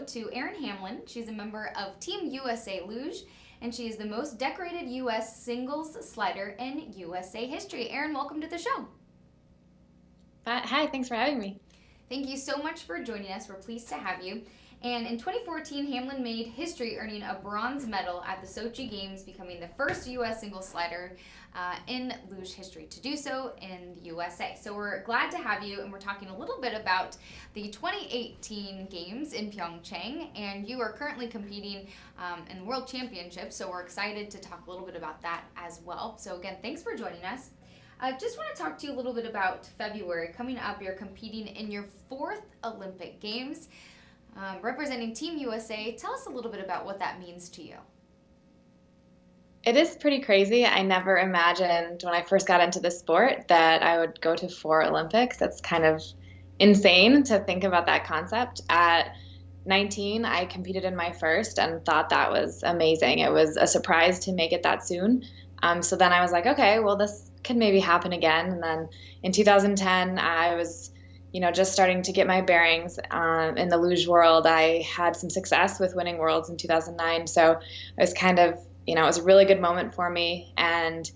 to Erin Hamlin. She's a member of Team USA Luge, and she is the most decorated U.S. singles slider in USA history. Erin, welcome to the show. Hi, thanks for having me. Thank you so much for joining us. We're pleased to have you. And in 2014, Hamlin made history, earning a bronze medal at the Sochi Games, becoming the first U.S. single slider in luge history to do so in the USA. So we're glad to have you, and we're talking a little bit about the 2018 Games in Pyeongchang, and you are currently competing in the World Championships, so we're excited to talk a little bit about that as well. So again, thanks for joining us. I just want to talk to you a little bit about February. Coming up, you're competing in your fourth Olympic Games, representing Team USA. Tell us a little bit about what that means to you. It is pretty crazy. I never imagined when I first got into the sport that I would go to 4 Olympics. That's kind of insane to think about that concept. At 19, I competed in my first and thought that was amazing. It was a surprise to make it that soon. So then I was like, okay, well, this could maybe happen again. And then in 2010, I was just starting to get my bearings in the luge world. I had some success with winning worlds in 2009. So I was kind of, it was a really good moment for me and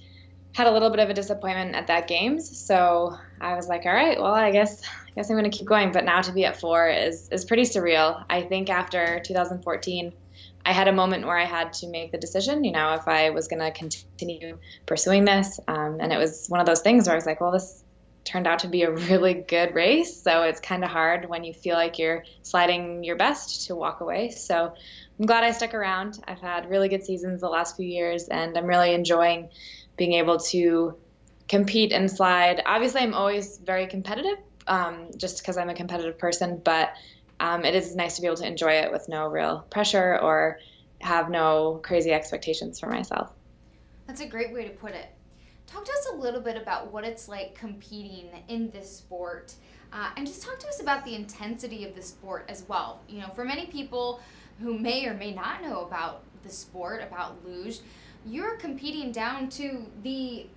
had a little bit of a disappointment at that games. So I was like, all right, well, I guess I'm going to keep going. But now to be at 4 is pretty surreal. I think after 2014, I had a moment where I had to make the decision, if I was going to continue pursuing this. And it was one of those things where I was like, well, this turned out to be a really good race. So it's kind of hard when you feel like you're sliding your best to walk away. So I'm glad I stuck around. I've had really good seasons the last few years, and I'm really enjoying being able to compete and slide. Obviously, I'm always very competitive, just because I'm a competitive person, but it is nice to be able to enjoy it with no real pressure or have no crazy expectations for myself. That's a great way to put it. Talk to us a little bit about what it's like competing in this sport, and just talk to us about the intensity of the sport as well. For many people who may or may not know about the sport, about luge, you're competing down to the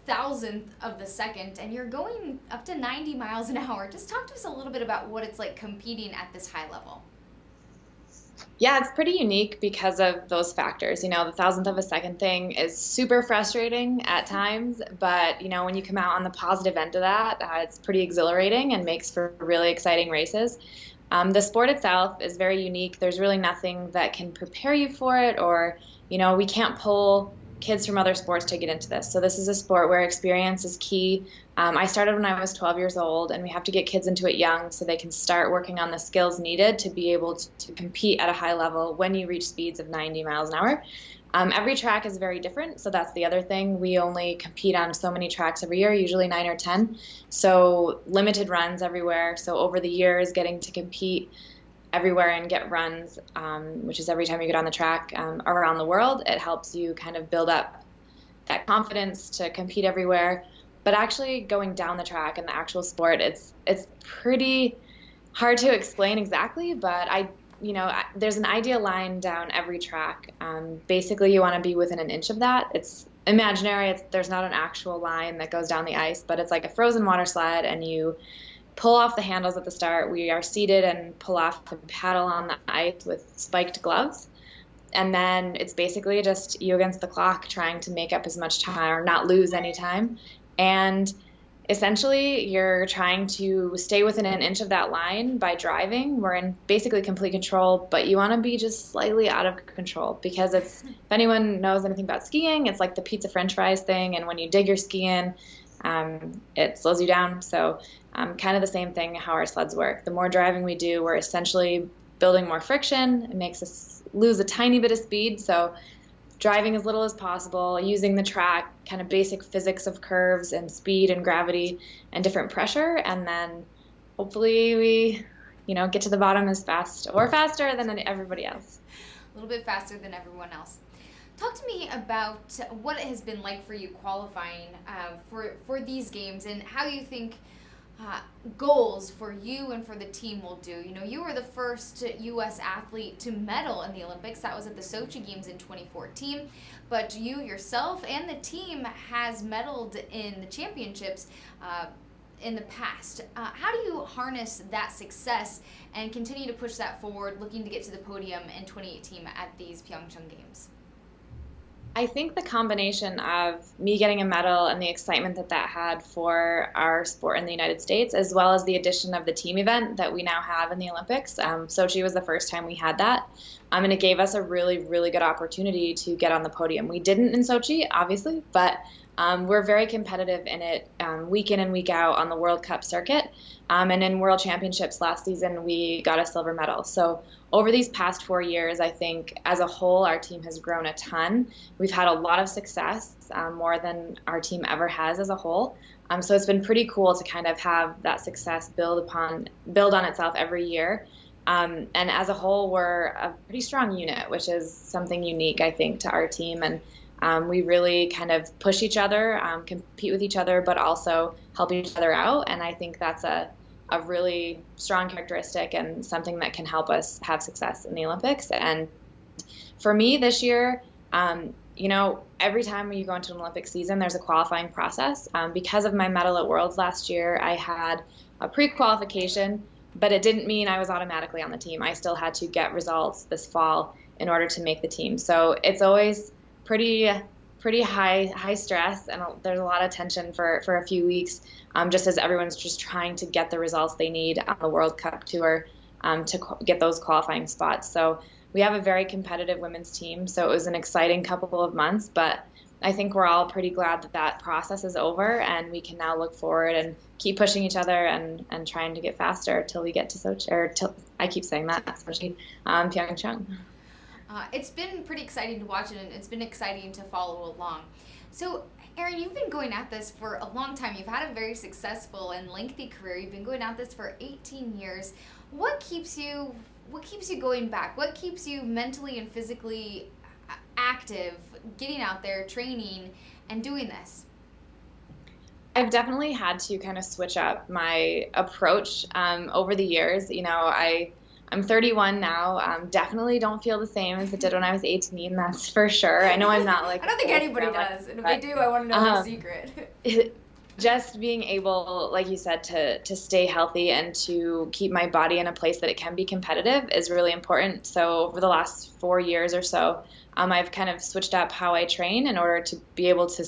thousandth of the second, and you're going up to 90 miles an hour. Just talk to us a little bit about what it's like competing at this high level. Yeah, it's pretty unique because of those factors. The thousandth of a second thing is super frustrating at times, but when you come out on the positive end of that, it's pretty exhilarating and makes for really exciting races. The sport itself is very unique. There's really nothing that can prepare you for it, or we can't pull kids from other sports to get into this. So this is a sport where experience is key. I started when I was 12 years old, and we have to get kids into it young so they can start working on the skills needed to be able to compete at a high level when you reach speeds of 90 miles an hour. Every track is very different, so that's the other thing. We only compete on so many tracks every year, usually 9 or 10, so limited runs everywhere. So over the years, getting to compete everywhere and get runs, which is every time you get on the track around the world, it helps you kind of build up that confidence to compete everywhere. But actually going down the track in the actual sport, it's pretty hard to explain exactly, but there's an ideal line down every track. Basically, you want to be within an inch of that. It's imaginary. There's not an actual line that goes down the ice, but it's like a frozen water slide, and you pull off the handles at the start. We are seated and pull off and paddle on the ice with spiked gloves. And then it's basically just you against the clock trying to make up as much time or not lose any time. And essentially, you're trying to stay within an inch of that line by driving. We're in basically complete control, but you want to be just slightly out of control because if anyone knows anything about skiing, it's like the pizza french fries thing. And when you dig your ski in, it slows you down. So kind of the same thing how our sleds work. The more driving we do, we're essentially building more friction. It makes us lose a tiny bit of speed. So driving as little as possible, using the track, kind of basic physics of curves and speed and gravity and different pressure. And then hopefully we, get to the bottom as fast or faster than everybody else. A little bit faster than everyone else. Talk to me about what it has been like for you qualifying for these games and how you think goals for you and for the team will do. You were the first U.S. athlete to medal in the Olympics. That was at the Sochi Games in 2014. But you yourself and the team has medaled in the championships in the past. How do you harness that success and continue to push that forward, looking to get to the podium in 2018 at these Pyeongchang Games? I think the combination of me getting a medal and the excitement that that had for our sport in the United States, as well as the addition of the team event that we now have in the Olympics. Sochi was the first time we had that. And it gave us a really, really good opportunity to get on the podium. We didn't in Sochi, obviously, but we're very competitive in it week in and week out on the World Cup circuit. And in World Championships last season, we got a silver medal. So over these past 4 years, I think as a whole, our team has grown a ton. We've had a lot of success, more than our team ever has as a whole. So it's been pretty cool to kind of have that success build on itself every year. And as a whole, we're a pretty strong unit, which is something unique, I think, to our team. And we really kind of push each other, compete with each other, but also help each other out. And I think that's a really strong characteristic and something that can help us have success in the Olympics. And for me this year, every time you go into an Olympic season, there's a qualifying process. Because of my medal at Worlds last year, I had a pre-qualification, but it didn't mean I was automatically on the team. I still had to get results this fall in order to make the team. So it's always pretty high stress, and there's a lot of tension for a few weeks, just as everyone's just trying to get the results they need on the World Cup tour to get those qualifying spots. So we have a very competitive women's team, so it was an exciting couple of months, but I think we're all pretty glad that that process is over, and we can now look forward and keep pushing each other and trying to get faster till we get to Sochi, or till, I keep saying that, Sochi, Pyeongchang. It's been pretty exciting to watch it, and it's been exciting to follow along. So, Erin, you've been going at this for a long time. You've had a very successful and lengthy career. You've been going at this for 18 years. What keeps you going back? What keeps you mentally and physically active, getting out there, training, and doing this? I've definitely had to kind of switch up my approach over the years. I'm 31 now. Definitely don't feel the same as it did when I was 18. That's for sure. I know I'm not like. I don't think anybody does. And if they do, I want to know the secret. Just being able, like you said, to stay healthy and to keep my body in a place that it can be competitive is really important. So over the last 4 years or so, I've kind of switched up how I train in order to be able to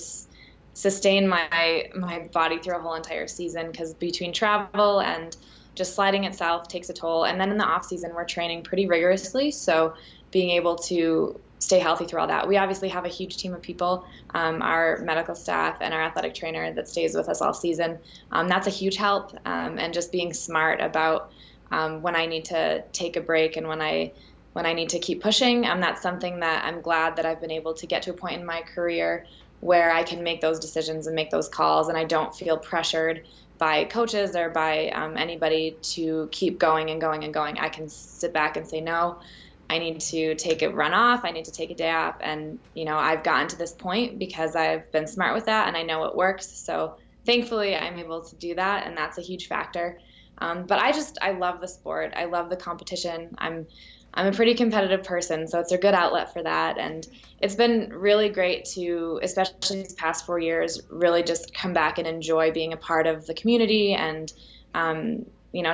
sustain my body through a whole entire season, because between travel and just sliding itself takes a toll. And then in the off season, we're training pretty rigorously. So being able to stay healthy through all that. We obviously have a huge team of people, our medical staff and our athletic trainer that stays with us all season. That's a huge help. And just being smart about when I need to take a break and when I need to keep pushing. That's something that I'm glad that I've been able to get to a point in my career where I can make those decisions and make those calls, and I don't feel pressured by coaches or by anybody to keep going and going and going. I can sit back and say, no, I need to take a run off. I need to take a day off. And, I've gotten to this point because I've been smart with that and I know it works. So thankfully I'm able to do that. And that's a huge factor. But I love the sport. I love the competition. I'm a pretty competitive person, so it's a good outlet for that. And it's been really great to, especially these past 4 years, really just come back and enjoy being a part of the community and,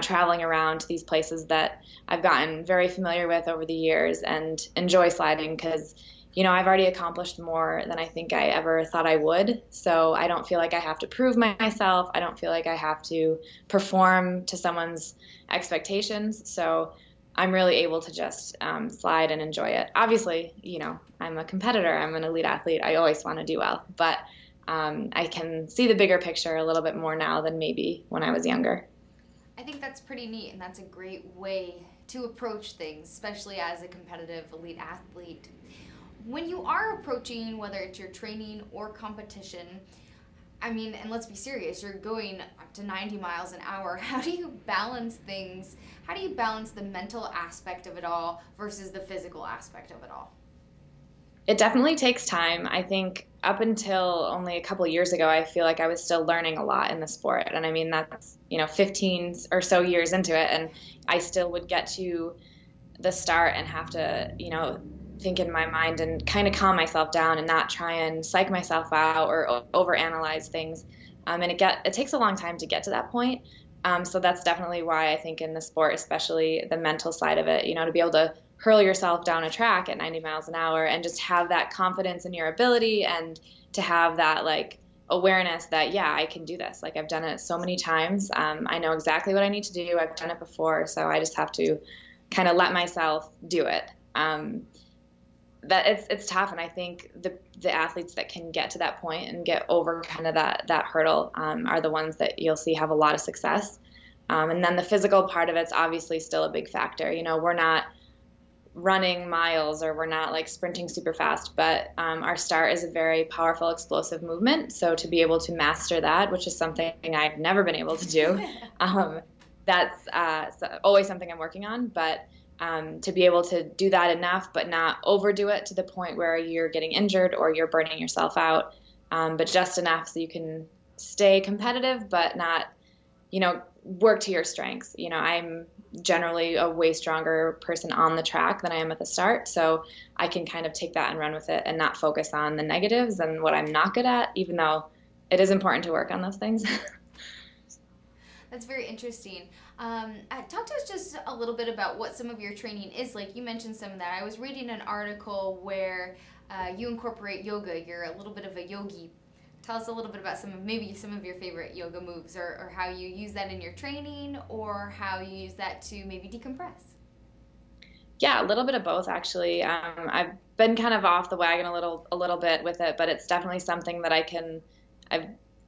traveling around to these places that I've gotten very familiar with over the years and enjoy sliding because, I've already accomplished more than I think I ever thought I would. So I don't feel like I have to prove myself. I don't feel like I have to perform to someone's expectations. So I'm really able to just slide and enjoy it. Obviously, I'm a competitor. I'm an elite athlete. I always want to do well. But I can see the bigger picture a little bit more now than maybe when I was younger. I think that's pretty neat, and that's a great way to approach things, especially as a competitive elite athlete. When you are approaching, whether it's your training or competition, and let's be serious, you're going up to 90 miles an hour. How do you balance things? How do you balance the mental aspect of it all versus the physical aspect of it all? It definitely takes time. I think up until only a couple of years ago, I feel like I was still learning a lot in the sport. And that's, 15 or so years into it. And I still would get to the start and have to, think in my mind and kind of calm myself down and not try and psych myself out or overanalyze things. And it takes a long time to get to that point. So that's definitely why I think in the sport, especially the mental side of it, to be able to hurl yourself down a track at 90 miles an hour and just have that confidence in your ability, and to have that like awareness that, yeah, I can do this. Like I've done it so many times. I know exactly what I need to do. I've done it before. So I just have to kind of let myself do it. That it's tough. And I think the athletes that can get to that point and get over kind of that hurdle are the ones that you'll see have a lot of success. And then the physical part of it's obviously still a big factor. We're not running miles, or we're not like sprinting super fast, but our start is a very powerful, explosive movement. So to be able to master that, which is something I've never been able to do, that's always something I'm working on. But to be able to do that enough, but not overdo it to the point where you're getting injured or you're burning yourself out, but just enough so you can stay competitive, but not, work to your strengths. I'm generally a way stronger person on the track than I am at the start. So I can kind of take that and run with it and not focus on the negatives and what I'm not good at, even though it is important to work on those things. That's very interesting. Talk to us just a little bit about what some of your training is like. You mentioned some of that. I was reading an article where you incorporate yoga. You're a little bit of a yogi. Tell us a little bit about some of your favorite yoga moves, or how you use that in your training, or how you use that to maybe decompress. Yeah, a little bit of both actually. I've been kind of off the wagon a little bit with it, but it's definitely something that I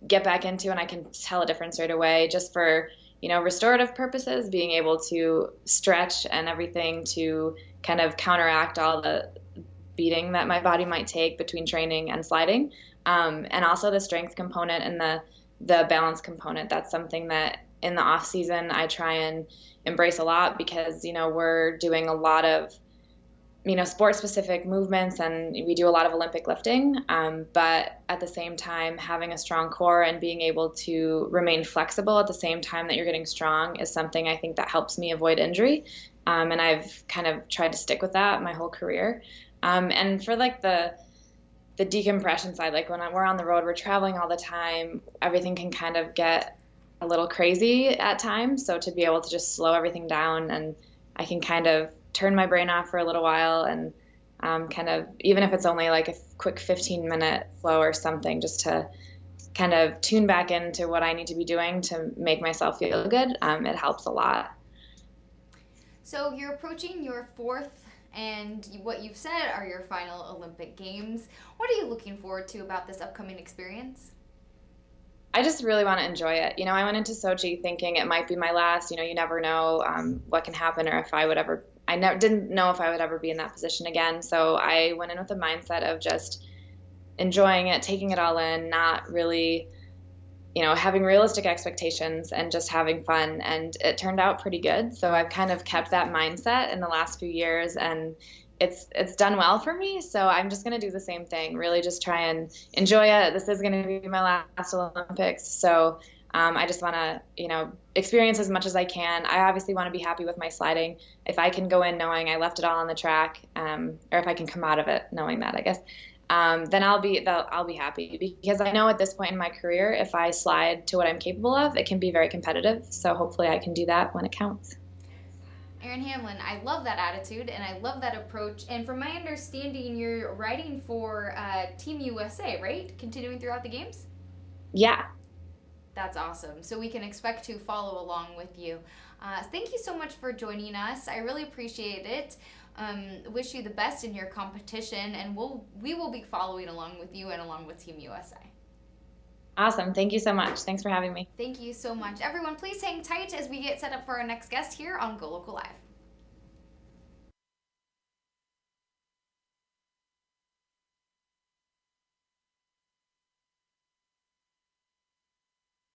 get back into, and I can tell a difference right away, just for restorative purposes, being able to stretch and everything to kind of counteract all the beating that my body might take between training and sliding. And also the strength component and the balance component. That's something that in the off season I try and embrace a lot, because we're doing a lot of sport specific movements, and we do a lot of Olympic lifting, but at the same time having a strong core and being able to remain flexible at the same time that you're getting strong is something I think that helps me avoid injury, and I've kind of tried to stick with that my whole career. And for like the decompression side, like when we're on the road, we're traveling all the time, everything can kind of get a little crazy at times. So to be able to just slow everything down, and I can kind of turn my brain off for a little while, and kind of, even if it's only like a quick 15-minute flow or something, just to kind of tune back into what I need to be doing to make myself feel good, it helps a lot. So you're approaching your fourth, and what you've said are your final Olympic Games. What are you looking forward to about this upcoming experience? I just really want to enjoy it. I went into Sochi thinking it might be my last. You never know what can happen, or if I would ever. Didn't know if I would ever be in that position again. So I went in with a mindset of just enjoying it, taking it all in, not really, having realistic expectations, and just having fun. And it turned out pretty good. So I've kind of kept that mindset in the last few years, and it's done well for me. So I'm just going to do the same thing, really just try and enjoy it. This is going to be my last Olympics. So I just want to, experience as much as I can. I obviously want to be happy with my sliding. If I can go in knowing I left it all on the track, or if I can come out of it knowing that, I guess, then I'll be happy, because I know at this point in my career, if I slide to what I'm capable of, it can be very competitive. So hopefully I can do that when it counts. Erin Hamlin, I love that attitude, and I love that approach. And from my understanding, you're riding for Team USA, right? Continuing throughout the games? Yeah. That's awesome. So we can expect to follow along with you. Thank you so much for joining us. I really appreciate it. Wish you the best in your competition, and we will be following along with you and along with Team USA. Awesome. Thank you so much. Thanks for having me. Thank you so much. Everyone, please hang tight as we get set up for our next guest here on Go Local Live.